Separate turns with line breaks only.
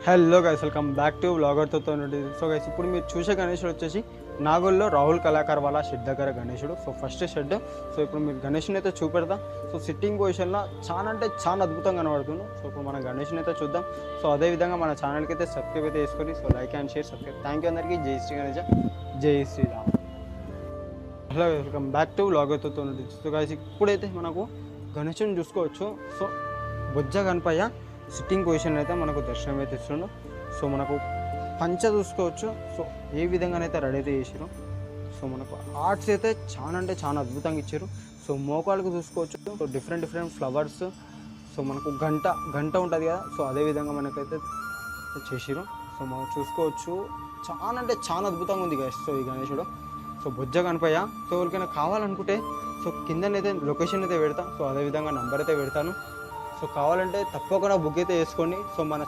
Hello guys, welcome back to బ్లాగర్తో. So guys, ఇప్పుడు మీరు చూసే గణేశుడు వచ్చేసి నాగోల్లో రాహుల్ కళాకార్ వాళ్ళ షెడ్ దగ్గర గణేశుడు. So first shed. సో ఇప్పుడు మీరు గణేష్ని అయితే చూపెడతాం. సో సిట్టింగ్ పొజిషన్లో చాలా అంటే చాలా అద్భుతంగా కనబడుతుంది. సో ఇప్పుడు మన గణేష్ని అయితే చూద్దాం. సో అదేవిధంగా మన ఛానల్కి అయితే సబ్స్క్రైబ్ అయితే చేసుకొని so like and share subscribe. Thank you అందరికీ. జై శ్రీ గణేష్, జై Shriram. Hello, welcome back to బ్లాగర్తో. సో గైస్, ఇప్పుడైతే మనకు గణేశుని చూసుకోవచ్చు. సో బొజ్జ గణపయ్య సిట్టింగ్ పొజిషన్ అయితే మనకు దర్శనం అయితే ఇస్తుండు. సో మనకు పంచ చూసుకోవచ్చు. సో ఏ విధంగానైతే రెడీ అయితే చేసారు. సో మనకు ఆర్ట్స్ అయితే చాలా అంటే చాలా అద్భుతంగా ఇచ్చారు. సో మోకాళ్ళకు చూసుకోవచ్చు. So different flowers. సో మనకు గంట ఉంటుంది కదా. సో అదేవిధంగా మనకైతే చేసారు. సో మనం చూసుకోవచ్చు. చాలా అంటే చాలా అద్భుతంగా ఉంది గైస్. సో ఈ గణేశుడు సో బొజ్జ గణపయ్య. సో ఎవరికైనా కావాలనుకుంటే సో కిందనైతే లొకేషన్ అయితే పెడతాను. సో అదేవిధంగా నంబర్ అయితే పెడతాను. సో కావాలంటే తప్పకుండా బుక్ అయితే చేసుకోండి. సో మన